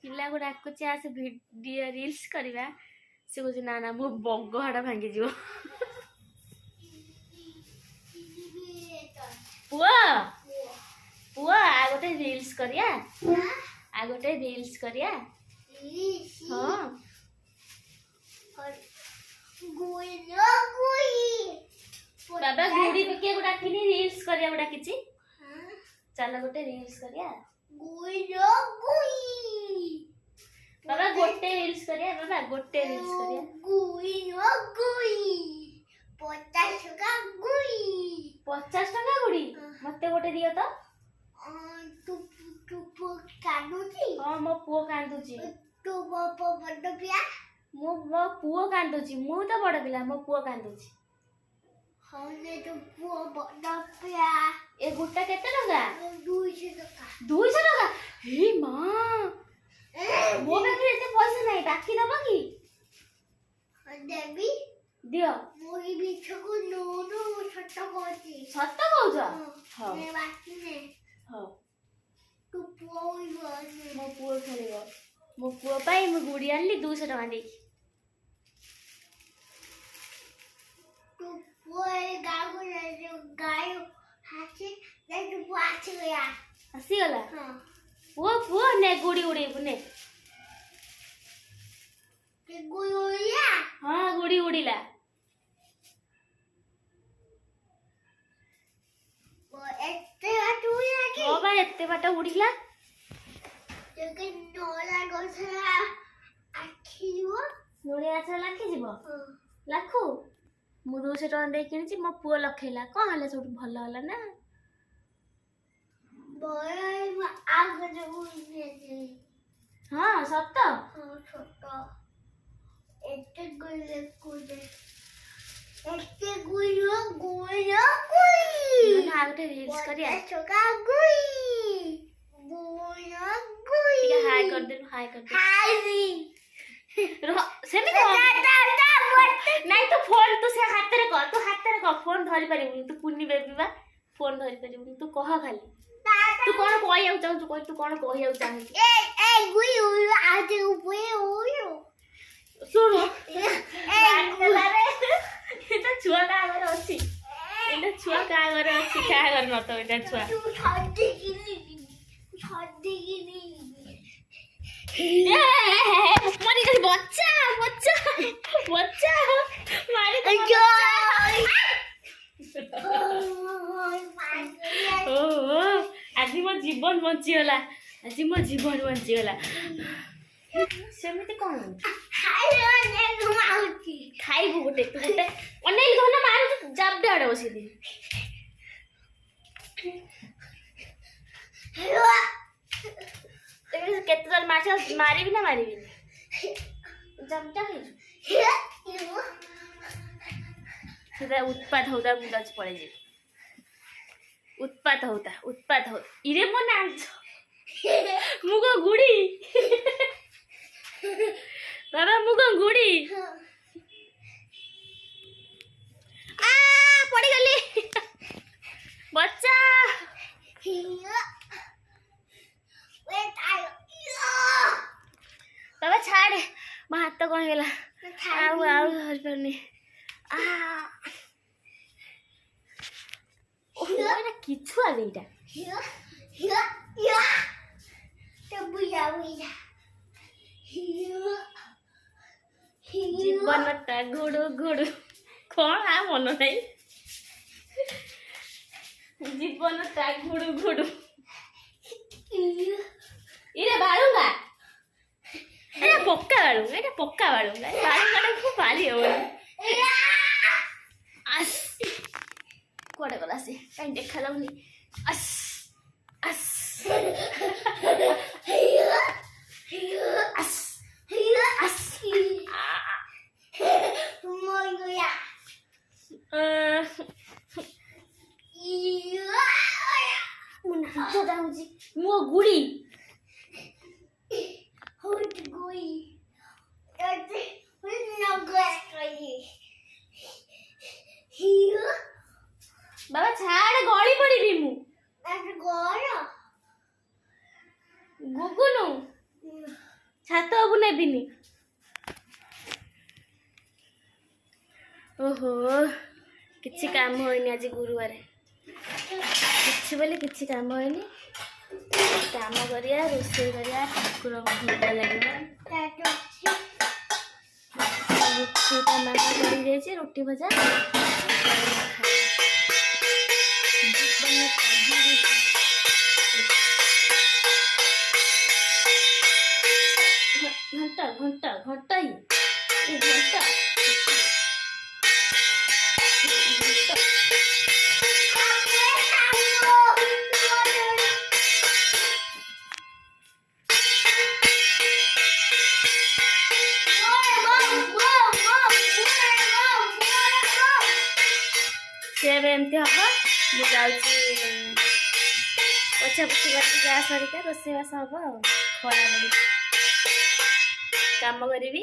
पिला को डाकुचे आसे वीडियो रील्स करवा से कहूँ ना ना मो बग हाड़ भांगी जीव पुआ पुआ आ गोटे रील्स करिया आ गोटे रील्स करिया हाँ बाबा गुड़ी पके गोटा किनी रील्स करिया गोटा किछि चल गोटे रील्स करिया बाबा गोटे रील्स करिया बाबा गोटे रील्स करिया 50 टका गुड़ी मते गोटे दियो तो हाँ मो पुओ कांदुची मो पुओ कांदुची मु तो बड़ पिला मो पुओ कांदुची ए गुट्टा केते टका 200 टका हे मां मो पाखे एते पैसा नहीं बाकी दबा की देबी दियो मोई बिछ को नो छट्टा कहती छट्टा कहछ हां ने बाकी ने हां तू पुओ मो पुओ खेलिबो मो पुओ पाई मु गुड़ी आनली 200 टका दे तू पुओ गाय हाथी ने तू पाछ गया हसी गला हां पुओ ने गुड़ी उड़ी ने के गुड़ी उड़िया हां गुड़ी उड़ीला वो एते बाट उड़िया के ओ भाई एते बाट उड़ीला जके नोला गसरा आखिबो नोले आछा लाखी जीवो लाखू मु 200 टका दे किनिछि मो पुओ लखेला कोन हले सब भलो होला ना बय आग जो उड़िए हां सत्त हां छोटो एते गुले कुदे एते गुयो गुयो गुई ना आगटे रील्स करिया छोका गुई गुयो गुई ठीक हाय कर दे हाय सेमी नहीं तो फोन तो से हाथ रे कर फोन धरि पारिबु तू कुनी बेबी बा फोन धरि पारिबु तू कह खाली तू कोन कहिया चाहू कोइ तू कोन कहिया चाहू ए गुई उई आजे उए उयो सुनो ए एटा छुआ का घर अछि एटा छुआ का घर अछि का घर न तो एटा छुआ तू छाडी गिनी मारी गई बच्चा बच्चा बच्चा मारी गई ओ आज मो जीवन बंची गला आज मो जीवन बंची गला सेमिति कोन खाइबु गोटे तू गोटे अनेल धन मारू जाबडे आडे बसी दे केते जल माछ मारिबी ना मारिबी जमटा है सीधा उत्पात होता मुदाच पड़े जे उत्पात होता इरे मो नाच मुगो गुड़ी बाबा मुगो गुड़ी आ पड़ी गली बच्चा बाबा छाड़ मो हाथ तो कौन गला आउ हर परनी आ ओना किछु आ बेटा तो बुया जीवन टा घोड़ो घोड़ो कौन आ मन नहीं जीवन टा घोड़ो घोड़ो इरे बाळुंगा एटा पक्का बाळुंगा बाळुंगा खूब भारी हो अस कोडे गला से काई देखा लाउनी अस अस अस अस मोय गया मुना तो दाउजी मो गुड़ी होट गुई एते नगस कई बाबा छाड़ गली पड़ी भी मु ଛାତ ଉପରକୁ ନେବିନି। ଓହୋ କିଛି କାମ ହୋଇନି ଆଜି ଗୁରୁବାର, କିଛି ବୋଲି କିଛି କାମ ହୋଇନି। କାମ କରିବା, ରୋଷେଇ କରିବା, ଠାକୁରଙ୍କୁ ଭୋଗ ଲାଗିବ। ରୁଟି ତା ମାମା କରିଯାଇଛି, ରୁଟି ଭଜା घंटा घंटा घंटा ही घंटा एमती हम मुझे पोछा पोछी करके गैस हरिका रोषेईबास हम खरा बड़ी काम करी।